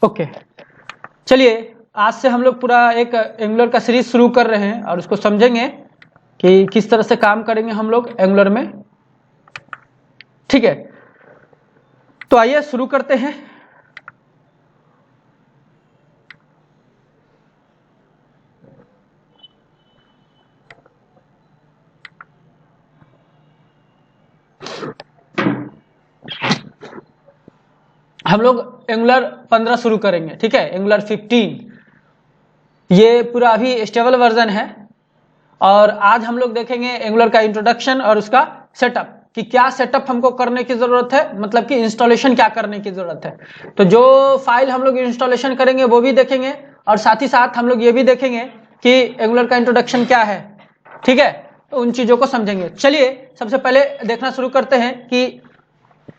Okay, चलिए आज से हम लोग पूरा एक एंगुलर का सीरीज शुरू कर रहे हैं और उसको समझेंगे कि किस तरह से काम करेंगे हम लोग एंगुलर में। ठीक है, तो आइए शुरू करते हैं। हम लोग एंगुलर 15 शुरू करेंगे। ठीक है, एंगुलर 15 ये पूरा अभी स्टेबल वर्जन है और आज हम लोग देखेंगे एंगुलर का इंट्रोडक्शन और उसका सेटअप कि क्या सेटअप हमको करने की जरूरत है, मतलब कि इंस्टॉलेशन क्या करने की जरूरत है। तो जो फाइल हम लोग इंस्टॉलेशन करेंगे वो भी देखेंगे और साथ ही साथ हम लोग ये भी देखेंगे कि एंगुलर का इंट्रोडक्शन क्या है। ठीक है, तो उन चीजों को समझेंगे। चलिए सबसे पहले देखना शुरू करते हैं कि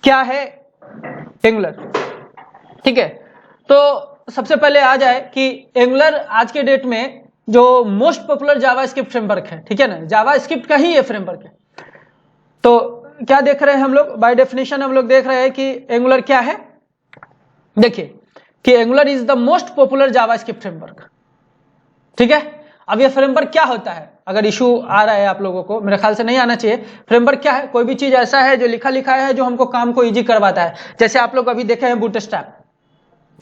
क्या है एंगुलर। ठीक है, तो सबसे पहले आ जाए कि एंगुलर आज के डेट में जो मोस्ट पॉपुलर जावास्क्रिप्ट फ्रेमवर्क है। ठीक है ना, जावास्क्रिप्ट का ही ये फ्रेमवर्क है। तो क्या देख रहे हैं हम लोग, बाय डेफिनेशन हम लोग देख रहे हैं कि एंगुलर क्या है। देखिए कि angular is the most popular JavaScript framework. ठीक है, अब ये फ्रेमवर्क क्या होता है, अगर इशू आ रहा है आप लोगों को, मेरे ख्याल से नहीं आना चाहिए। फ्रेमवर्क क्या है, कोई भी चीज ऐसा है जो लिखा लिखा है जो हमको काम को इजी करवाता है। जैसे आप लोग अभी देखे हैं बूटस्ट्रैप,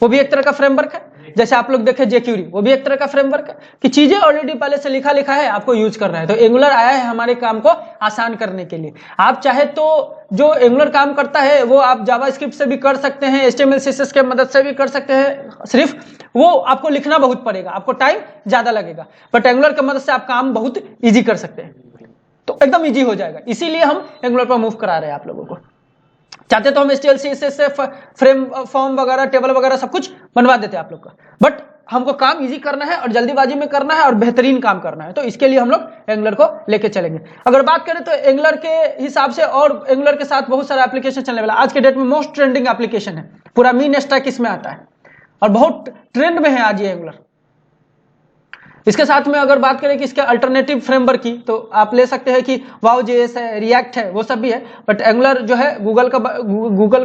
वो भी एक तरह का फ्रेमवर्क है। जैसे आप लोग देखे जेक्यूरी, वो भी एक तरह का फ्रेमवर्क है कि चीजें ऑलरेडी पहले से लिखा लिखा है, आपको यूज करना है। तो एंगुलर आया है हमारे काम को आसान करने के लिए। आप चाहे तो जो एंगुलर काम करता है वो आप जावास्क्रिप्ट से भी कर सकते हैं, HTML CSS के मदद से भी कर सकते हैं, सिर्फ वो आपको लिखना बहुत पड़ेगा, आपको टाइम ज्यादा लगेगा। बट एंगुलर की मदद से आप काम बहुत ईजी कर सकते हैं, तो एकदम ईजी हो जाएगा। इसीलिए हम एंगुलर पर मूव करा रहे हैं आप लोगों को। चाहते तो हम HTML CSS से फ्रेम फॉर्म वगैरह टेबल वगैरह सब कुछ बनवा देते हैं आप लोग का, बट हमको काम इजी करना है और जल्दीबाजी में करना है और बेहतरीन काम करना है। तो इसके लिए हम लोग एंगुलर को लेके चलेंगे। अगर बात करें तो एंगुलर के हिसाब से और एंगुलर के साथ बहुत सारा एप्लीकेशन चलने वाला। आज के डेट में मोस्ट ट्रेंडिंग एप्लीकेशन है, पूरा मीन स्टैक इसमें आता है और बहुत ट्रेंड में है आज ये एंगुलर। इसके साथ में अगर बात करें कि इसके अल्टरनेटिव फ्रेमवर्क की, तो आप ले सकते हैं कि Vue.js है, रिएक्ट है, वो सब भी है। बट एंगुलर जो है गूगल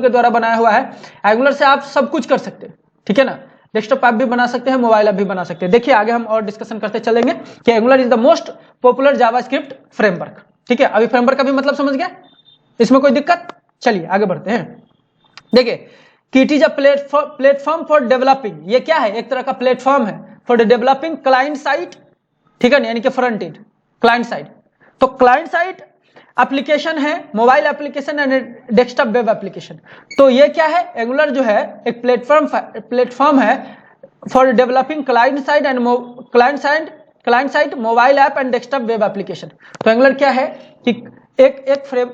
के द्वारा बनाया हुआ है। एंगुलर से आप सब कुछ कर सकते हैं। ठीक है ना, डेस्कटॉप ऐप भी बना सकते हैं, मोबाइल ऐप भी बना सकते हैं। देखिए आगे हम और डिस्कशन करते चलेंगे कि angular is the most popular JavaScript framework. ठीक है, अभी फ्रेमवर्क का भी मतलब समझ गया, इसमें कोई दिक्कत? चलिए आगे बढ़ते हैं। देखिए कि it is a platform for developing. ये क्या है, एक तरह का प्लेटफॉर्म है फॉर डेवलपिंग क्लाइंट साइड। ठीक है ना, यानी कि फ्रंट एंड क्लाइंट साइड। तो क्लाइंट साइड एप्लीकेशन है, mobile application and desktop web application. तो ये क्या है, एंगुलर जो है एक प्लेटफॉर्म है for developing client side and client side mobile app and desktop web application. तो एंगुलर क्या है कि एक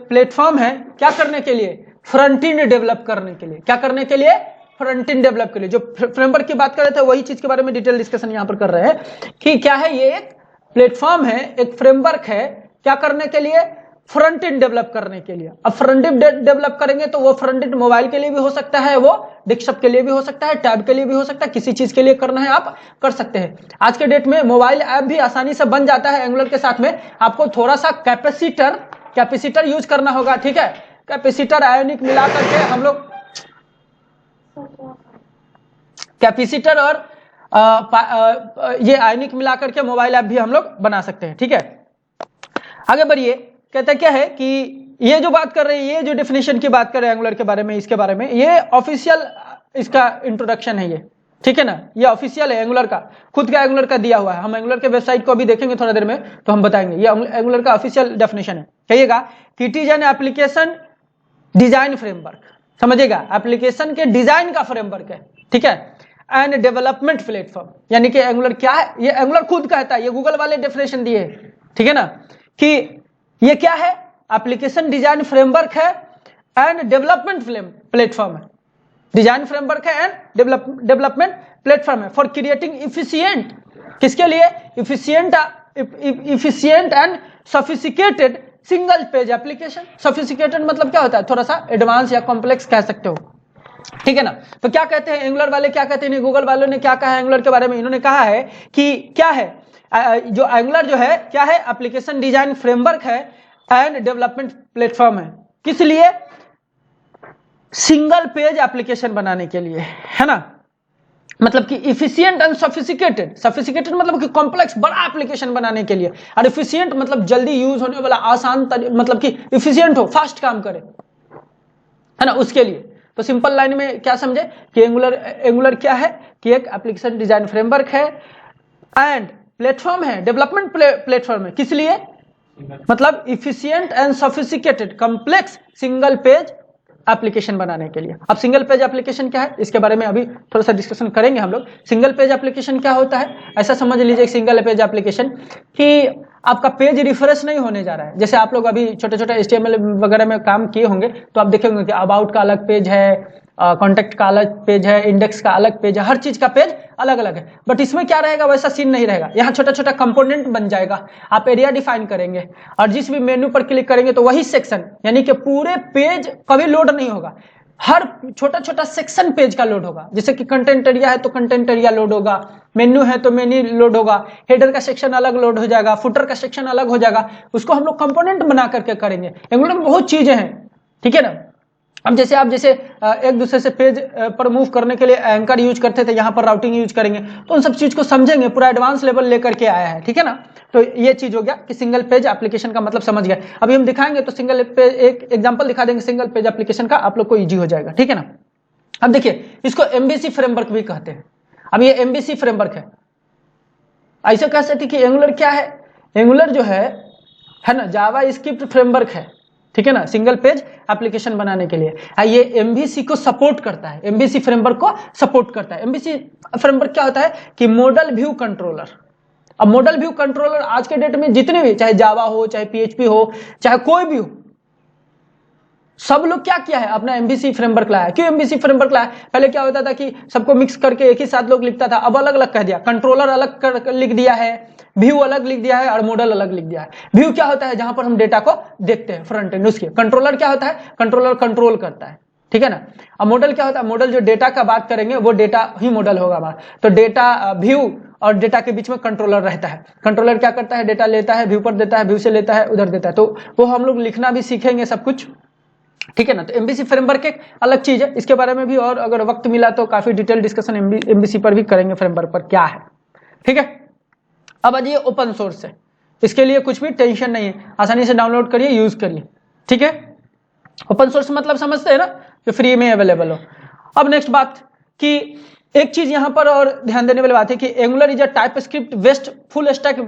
प्लेटफॉर्म है क्या करने के लिए, फ्रंट एंड डेवलप करने के लिए। क्या करने के लिए, फ्रंट एंड डेवलप के लिए। जो फ्रेमवर्क की बात कर रहे थे वही चीज के बारे में डिटेल डिस्कशन यहां पर कर रहे हैं कि क्या है, ये एक प्लेटफॉर्म है, एक फ्रेमवर्क है, क्या करने के लिए, फ्रंट एंड डेवलप करने के लिए। अब फ्रंट एंड डेवलप करेंगे तो वो फ्रंट एंड मोबाइल के लिए भी हो सकता है, वो डेस्कटॉप के लिए भी हो सकता है, टैब के लिए भी हो सकता है, किसी चीज के लिए करना है आप कर सकते हैं। आज के डेट में मोबाइल ऐप भी आसानी से बन जाता है एंगुलर के साथ में। आपको थोड़ा सा कैपेसिटर यूज करना होगा। ठीक है, कैपेसिटर आयोनिक मिला करके हम लोग कैपेसिटर और ये आयोनिक मिला करके मोबाइल ऐप भी हम लोग बना सकते हैं। ठीक है, आगे बढ़िए। कहते क्या है कि ये जो बात कर रहे हैं, ये जो डेफिनेशन की बात कर रहे हैं एंगुलर के बारे में, इसके बारे में ये ऑफिशियल इसका इंट्रोडक्शन है ये। ठीक है ना, ये ऑफिशियल है एंगुलर का, खुद का एंगुलर का दिया हुआ है। हम एंगुलर के वेबसाइट को अभी देखेंगे थोड़ा देर में, तो हम बताएंगे। ये एंगुलर का ऑफिशियल डेफिनेशन है। कहिएगा कि it is an application design framework. समझिएगा, एप्लीकेशन के डिजाइन का फ्रेमवर्क है। ठीक है, एंड डेवलपमेंट प्लेटफॉर्म, यानी कि एंगुलर क्या है, ये एंगुलर खुद कहता है, ये गूगल वाले डेफिनेशन दिए। ठीक है ना, कि ये क्या है, एप्लीकेशन डिजाइन फ्रेमवर्क है एंड डेवलपमेंट प्लेटफॉर्म है। डिजाइन फ्रेमवर्क है एंड डेवलपमेंट प्लेटफॉर्म है फॉर क्रिएटिंग इफिशिएंट, किसके लिए, efficient and sophisticated single page application. Sophisticated मतलब क्या होता है, थोड़ा सा एडवांस या कॉम्प्लेक्स कह सकते हो। ठीक है ना, तो क्या कहते हैं एंगुलर वाले, क्या कहते हैं, गूगल वालों ने क्या कहा है एंगुलर के बारे में। इन्होंने कहा है कि क्या है, जो एंगुलर जो है क्या है, एप्लीकेशन डिजाइन फ्रेमवर्क है एंड डेवलपमेंट प्लेटफॉर्म है। किस लिए, सिंगल पेज एप्लीकेशन बनाने के लिए, है ना। मतलब कि इफिशियंट एंड सोफिस्टिकेटेड, सोफिस्टिकेटेड मतलब कि कॉम्प्लेक्स बड़ा एप्लीकेशन बनाने के लिए, और इफिशियंट मतलब जल्दी यूज होने वाला, आसान मतलब कि इफिशियंट हो, फास्ट काम करे, है ना, उसके लिए। तो सिंपल लाइन में क्या समझे कि एंगुलर क्या है कि एक एप्लीकेशन डिजाइन फ्रेमवर्क है एंड प्लेटफॉर्म है, डेवलपमेंट प्लेटफॉर्म है, किस लिए, मतलब efficient and sophisticated complex single page application बनाने के लिए। अब सिंगल पेज एप्लीकेशन क्या है, इसके बारे में अभी थोड़ा सा डिस्कशन करेंगे हम लोग। सिंगल पेज एप्लीकेशन क्या होता है, ऐसा समझ लीजिए सिंगल पेज एप्लीकेशन कि आपका पेज रिफ्रेश नहीं होने जा रहा है। जैसे आप लोग अभी छोटे छोटे HTML वगैरह में काम किए होंगे तो आप देखेंगे कि अबाउट का अलग पेज है, कॉन्टेक्ट का अलग पेज है, इंडेक्स का अलग पेज है, हर चीज का पेज अलग अलग है। बट इसमें क्या रहेगा, वैसा सीन नहीं रहेगा। यहाँ छोटा छोटा कंपोनेंट बन जाएगा, आप एरिया डिफाइन करेंगे और जिस भी मेन्यू पर क्लिक करेंगे तो वही सेक्शन, यानी कि पूरे पेज कभी लोड नहीं होगा, हर छोटा छोटा सेक्शन पेज का लोड होगा। जैसे कि कंटेंट एरिया है तो कंटेंट एरिया लोड होगा, मेन्यू है तो मेन्यू लोड होगा, हेडर का सेक्शन अलग लोड हो जाएगा, फुटर का सेक्शन अलग हो जाएगा, उसको हम लोग कंपोनेंट बना करके करेंगे। एंगुलर में बहुत चीजें हैं, ठीक है ना। अब जैसे आप एक दूसरे से पेज पर मूव करने के लिए एंकर यूज करते थे, यहाँ पर राउटिंग यूज करेंगे, तो उन सब चीज को समझेंगे, पूरा एडवांस लेवल लेकर के आया है, ठीक है ना। तो ये चीज हो गया कि सिंगल पेज एप्लीकेशन का मतलब समझ गए। अभी हम दिखाएंगे तो सिंगल पेज, एक एग्जांपल दिखा देंगे सिंगल पेज एप्लीकेशन का, आप लोग को इजी हो जाएगा, ठीक है ना। अब देखिए, इसको MVC फ्रेमवर्क भी कहते हैं। अब ये MVC फ्रेमवर्क है, ऐसे कह सकते कि एंगुलर क्या है, एंगुलर जो है ना, जावा स्क्रिप्ट फ्रेमवर्क है, ठीक है ना, सिंगल पेज एप्लीकेशन बनाने के लिए। ये MVC को सपोर्ट करता है, MVC फ्रेमवर्क को सपोर्ट करता है। MVC फ्रेमवर्क क्या होता है कि मॉडल व्यू कंट्रोलर। अब मॉडल व्यू कंट्रोलर आज के डेट में जितने भी, चाहे जावा हो, चाहे PHP हो, चाहे कोई भी हो, सब लोग क्या किया है, अपना MVC फ्रेमवर्क लाया है। क्यों MVC फ्रेमवर्क लाया? पहले क्या होता था कि सबको मिक्स करके एक ही साथ लोग लिखता था, अब अलग अलग कह दिया, कंट्रोलर अलग कर लिख दिया है, व्यू अलग लिख दिया है और मॉडल अलग लिख दिया है। व्यू क्या होता है, जहां पर हम डेटा को देखते हैं, फ्रंट एंड। उसके कंट्रोलर क्या होता है, कंट्रोलर कंट्रोल करता है, ठीक है ना। अब मॉडल क्या होता है, मॉडल जो डेटा का बात करेंगे वो डेटा ही मॉडल होगा हमारा। तो डेटा, व्यू और डेटा के बीच में कंट्रोलर रहता है। कंट्रोलर क्या करता है, डेटा लेता है, व्यू पर देता है, व्यू से लेता है, उधर देता है। तो वो हम लोग लिखना भी सीखेंगे सब कुछ, ठीक है ना। तो MVC फ्रेमवर्क एक अलग चीज है, इसके बारे में भी और अगर वक्त मिला तो काफी डिटेल डिस्कशन MVC पर भी करेंगे, फ्रेमवर्क पर क्या है, ठीक है। अब आज ये ओपन सोर्स है, इसके लिए कुछ भी टेंशन नहीं है, आसानी से डाउनलोड करिए, यूज करिए, ठीक है। ओपन सोर्स मतलब समझते हैं ना, जो फ्री में अवेलेबल हो। अब नेक्स्ट बात कि एक चीज यहां पर और ध्यान देने वाली बात है कि angular is a TypeScript based full stack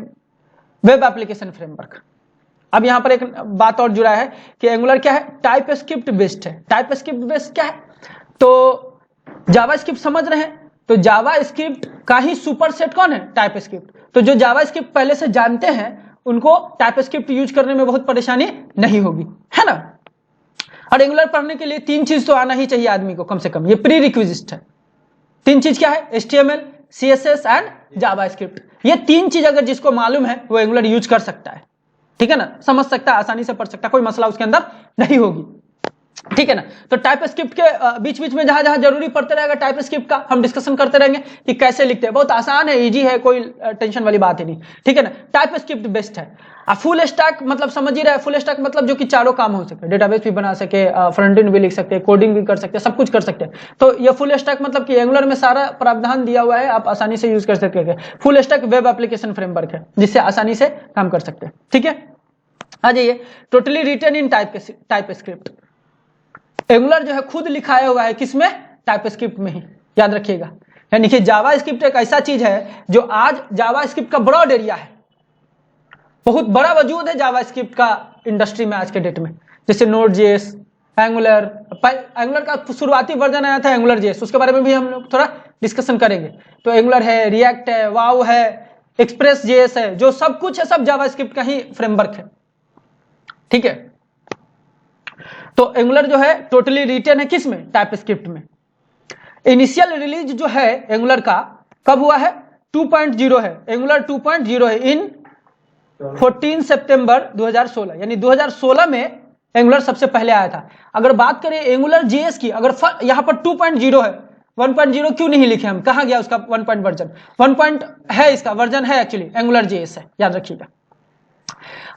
web application framework. अब यहां पर एक बात और जुड़ा है कि एंगुलर क्या है, टाइपस्क्रिप्ट बेस्ड है। टाइपस्क्रिप्ट बेस्ड क्या है, तो जावास्क्रिप्ट समझ रहे हैं, तो जावास्क्रिप्ट का ही सुपरसेट कौन है, टाइपस्क्रिप्ट। तो जो जावास्क्रिप्ट पहले से जानते हैं उनको टाइपस्क्रिप्ट यूज करने में बहुत परेशानी नहीं होगी, है ना। और एंगुलर पढ़ने के लिए 3 चीज तो आना ही चाहिए आदमी को कम से कम, ये प्री रिक्विजिट है। 3 चीज क्या है, HTML, CSS एंड जावास्क्रिप्ट। ये 3 चीज अगर जिसको मालूम है वो एंगुलर यूज कर सकता है, ठीक है ना, समझ सकता है, आसानी से पढ़ सकता है, कोई मसला उसके अंदर नहीं होगी, ठीक है ना। तो टाइपस्क्रिप्ट के बीच बीच में जहां जहां जरूरी पड़ते रहेगा टाइपस्क्रिप्ट का, हम डिस्कशन करते रहेंगे कि कैसे लिखते हैं। बहुत आसान है, इजी है, कोई टेंशन वाली बात ही नहीं, ठीक है ना। टाइपस्क्रिप्ट बेस्ड है। फुल स्टैक मतलब समझ ही रहे, फुल स्टैक मतलब जो कि चारों काम हो सके, डेटाबेस भी बना सके, फ्रंट एंड भी लिख सकते हैं, कोडिंग भी कर सकते हैं, सब कुछ कर सकते हैं। तो ये फुल स्टैक मतलब कि एंगुलर में सारा प्रावधान दिया हुआ है, आप आसानी से यूज कर सकते हैं। Full stack web application framework है जिससे आसानी से काम कर सकते हैं, ठीक है। आ जाइए, totally written in TypeScript. Angular जो है खुद लिखाया हुआ है किसमें, टाइपस्क्रिप्ट में ही, याद रखिएगा। यानी कि जावास्क्रिप्ट एक ऐसा चीज है जो आज जावास्क्रिप्ट का ब्रॉड एरिया है, बहुत बड़ा वजूद है जावास्क्रिप्ट का इंडस्ट्री में आज के डेट में। जैसे Node.js, एंगुलर का शुरुआती वर्जन आया था एंगुलर JS, उसके बारे में भी हम लोग थोड़ा डिस्कशन करेंगे। तो एंगुलर है, रिएक्ट है, वाव है, एक्सप्रेस JS है, जो सब कुछ है सब जावास्क्रिप्ट का ही फ्रेमवर्क है, ठीक है। तो एंगुलर जो है टोटली रिटन है किसमें, टाइपस्क्रिप्ट में। इनिशियल रिलीज जो है एंगुलर का कब हुआ है, 2.0 है, एंगुलर 2.0 है इन 14 सितंबर 2016, यानी 2016 में एंगुलर सबसे पहले आया था। अगर बात करें एंगुलर JS की, अगर यहाँ पर 2.0 है, 1.0 क्यों नहीं लिखे हम, कहाँ गया उसका 1 पॉइंट वर्जन, 1 पॉइंट है, इसका वर्जन है एक्चुअली एंगुलर JS है, याद रखिएगा।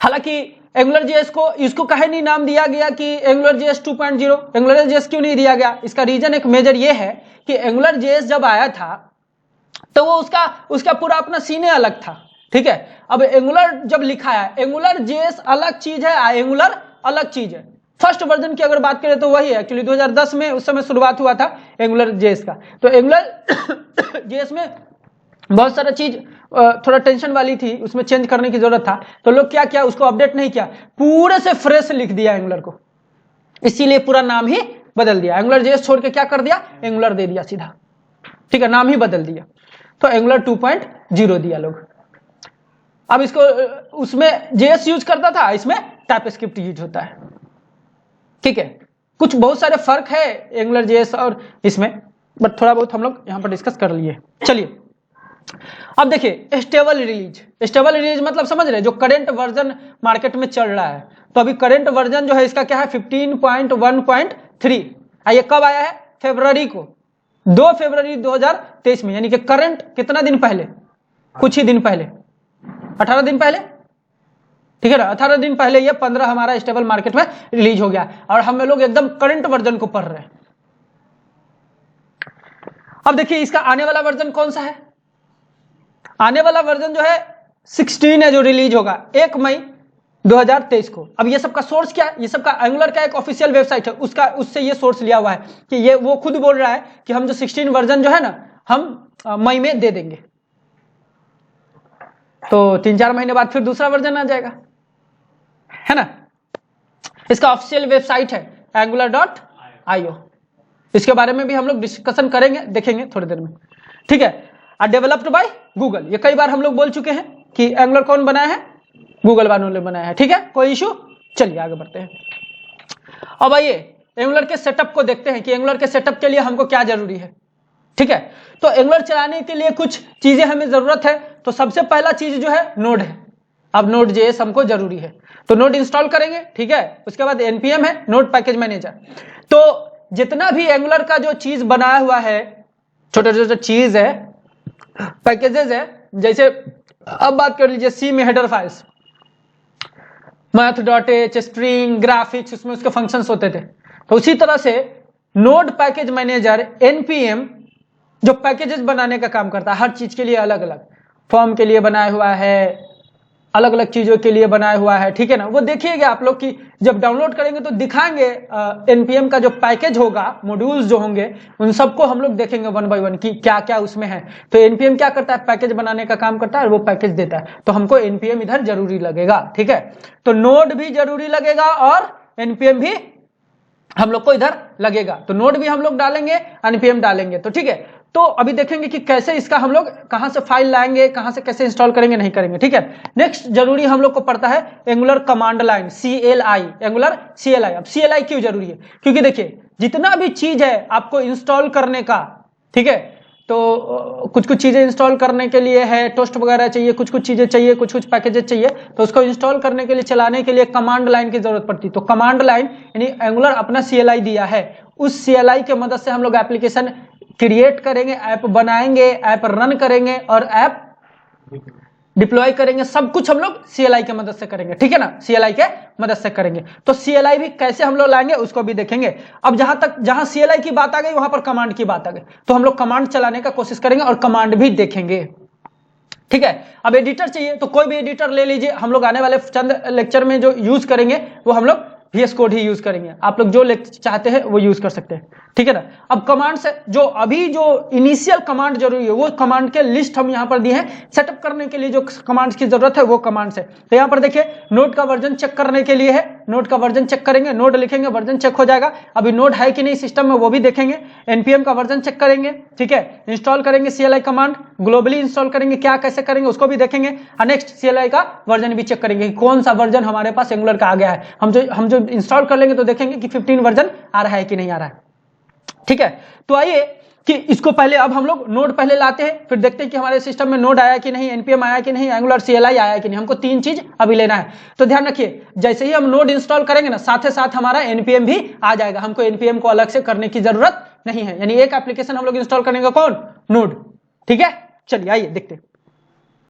हालांकि एंगुलर JS को इसको कहे नहीं नाम दिया गया कि एंगुलर JS 2.0, एंगुलर JS क्यों नहीं दिया गया, इसका रीजन एक मेजर ये है कि एंगुलर JS जब आया था तो वो उसका पूरा अपना सीने अलग था, ठीक है। अब एंगुलर जब लिखा है, एंगुलर जेएस अलग चीज है, एंगुलर अलग चीज है। फर्स्ट वर्जन की अगर बात करें तो वही है, एक्चुअली 2010 में उस समय शुरुआत हुआ था एंगुलर जेएस का। तो एंगुलर जेएस में बहुत सारा चीज थोड़ा टेंशन वाली थी, उसमें चेंज करने की जरूरत था। तो लोग क्या किया, उसको अपडेट नहीं किया, पूरे से फ्रेश लिख दिया एंगुलर को, इसीलिए पूरा नाम ही बदल दिया। एंगुलर जेएस छोड़ के क्या कर दिया, एंगुलर दे दिया सीधा, ठीक है, नाम ही बदल दिया। तो एंगुलर 2.0 दिया लोग। अब इसको उसमें जेएस यूज करता था, इसमें टाइपस्क्रिप्ट यूज होता है, ठीक है। कुछ बहुत सारे फर्क है एंगुलर जेएस और इसमें, बट थोड़ा बहुत हम लोग यहां पर डिस्कस कर लिए। चलिए अब देखिए स्टेबल रिलीज। स्टेबल रिलीज मतलब समझ रहे, जो करंट वर्जन मार्केट में चल रहा है। तो अभी करंट वर्जन जो है इसका क्या है, 15.1.3। ये कब आया है, फरवरी को, 2 फरवरी 2023 में, यानी कि करंट कितना दिन पहले, कुछ ही दिन पहले, 18 दिन पहले, ठीक है ना। 18 दिन पहले ये 15 हमारा स्टेबल मार्केट में रिलीज हो गया, और हम लोग एकदम करंट वर्जन को पढ़ रहे हैं। अब देखिए इसका आने वाला वर्जन कौन सा है, आने वाला वर्जन जो है 16 है, जो रिलीज होगा 1 मई 2023 को। अब ये सबका सोर्स क्या है, ये सबका एंगुलर का एक ऑफिशियल वेबसाइट है, उससे ये सोर्स लिया हुआ है कि ये वो खुद बोल रहा है कि हम जो 16 वर्जन जो है ना, हम मई में दे देंगे। तो 3-4 महीने बाद फिर दूसरा वर्जन आ जाएगा, है ना। इसका ऑफिशियल वेबसाइट है angular.io। इसके बारे में भी हम लोग डिस्कशन करेंगे, देखेंगे थोड़ी देर में, ठीक है। डेवलप्ड बाय गूगल, ये कई बार हम लोग बोल चुके हैं कि एंगुलर कौन बनाया है, गूगल वालों ने बनाया है, ठीक है, कोई इशू। चलिए आगे बढ़ते हैं। अब आइए एंगुलर के सेटअप को देखते हैं कि एंगुलर के सेटअप के लिए हमको क्या जरूरी है, ठीक है। तो एंगुलर चलाने के लिए कुछ चीजें हमें जरूरत है। तो सबसे पहला चीज जो है नोड है। अब नोड जेएस हमको जरूरी है, तो नोड इंस्टॉल करेंगे, ठीक है। उसके बाद एनपीएम है, नोड पैकेज मैनेजर। तो जितना भी एंगुलर का जो चीज बनाया हुआ है, छोटे छोटे चीज है, पैकेजेस है, जैसे अब बात कर लीजिए सी में header files, math.h, string, graphics, उसमें उसके फंक्शंस होते थे। तो उसी तरह से नोड पैकेज मैनेजर एनपीएम जो पैकेजेस बनाने का काम करता है, हर चीज के लिए अलग अलग, फॉर्म के लिए बनाया हुआ है, अलग अलग चीजों के लिए बनाया हुआ है, ठीक है ना। वो देखिएगा आप लोग की जब डाउनलोड करेंगे तो दिखाएंगे एनपीएम का जो पैकेज होगा, मॉड्यूल्स जो होंगे, उन सबको हम लोग देखेंगे 1 बाय 1 कि क्या क्या उसमें है। तो एनपीएम क्या करता है, पैकेज बनाने का काम करता है, और वो पैकेज देता है। तो हमको एनपीएम इधर जरूरी लगेगा, ठीक है। तो नोड भी जरूरी लगेगा और एनपीएम भी हम लोग को इधर लगेगा। तो नोड भी हम लोग डालेंगे, एनपीएम डालेंगे, तो ठीक है। तो अभी देखेंगे कि कैसे इसका हम लोग कहां से फाइल लाएंगे, कहां से कैसे इंस्टॉल करेंगे, नहीं करेंगे, ठीक है। नेक्स्ट जरूरी हम लोग को पड़ता है angular command line, CLI, angular CLI। अब CLI क्यों जरूरी है, क्योंकि देखिए जितना भी चीज है आपको इंस्टॉल करने का, ठीक है, तो कुछ कुछ चीजें इंस्टॉल करने के लिए है, टोस्ट वगैरह चाहिए, कुछ कुछ चीजें चाहिए, कुछ कुछ पैकेजेस चाहिए। तो उसको इंस्टॉल करने के लिए, चलाने के लिए कमांड लाइन की जरूरत पड़ती है। तो कमांड लाइन यानी एंगुलर अपना CLI दिया है, उस CLI के मदद से हम लोग एप्लीकेशन क्रिएट करेंगे, ऐप बनाएंगे, ऐप रन करेंगे और ऐप डिप्लॉय करेंगे। सब कुछ हम लोग CLI के मदद से करेंगे, ठीक है ना, CLI के मदद से करेंगे। तो CLI भी कैसे हम लोग लाएंगे उसको भी देखेंगे। अब जहां CLI की बात आ गई वहां पर कमांड की बात आ गई, तो हम लोग कमांड चलाने का कोशिश करेंगे और कमांड भी देखेंगे, ठीक है। अब एडिटर चाहिए तो कोई भी एडिटर ले लीजिए। हम लोग आने वाले चंद लेक्चर में जो यूज करेंगे वो हम लोग VS कोड ही यूज करेंगे। आप लोग जो चाहते हैं वो यूज कर सकते हैं, ठीक है ना। अब कमांड से जो अभी जो इनिशियल कमांड जरूरी है वो कमांड के लिस्ट हम यहाँ पर दिए हैं। सेटअप करने के लिए जो कमांड्स की जरूरत है वो कमांड से, तो यहाँ पर देखिए नोड का वर्जन चेक करने के लिए है, नोड का वर्जन चेक करेंगे, नोड लिखेंगे, वर्जन चेक हो जाएगा। अभी नोड है कि नहीं सिस्टम में वो भी देखेंगे। एनपीएम का वर्जन चेक करेंगे, ठीक है। इंस्टॉल करेंगे CLI कमांड, ग्लोबली इंस्टॉल करेंगे, क्या कैसे करेंगे उसको भी देखेंगे। और नेक्स्ट CLI का वर्जन भी चेक करेंगे कि कौन सा वर्जन हमारे पास एंगुलर का आ गया है। हम जो इंस्टॉल कर लेंगे तो देखेंगे कि 15 वर्जन आ रहा है कि नहीं आ रहा है, ठीक है। तो आइए कि इसको पहले अब हम लोग नोड पहले लाते हैं, फिर देखते हैं कि हमारे सिस्टम में नोड आया कि नहीं, एनपीएम आया कि नहीं, एंगुलर CLI आया कि नहीं। हमको 3 चीज अभी लेना है। तो ध्यान रखिए जैसे ही हम नोड इंस्टॉल करेंगे ना, साथ ही साथ हमारा एनपीएम भी आ जाएगा। हमको एनपीएम को अलग से करने की जरूरत नहीं है, यानी एक एप्लीकेशन हम लोग इंस्टॉल करेंगे, कौन, नोड, ठीक है। चलिए आइए देखते हैं।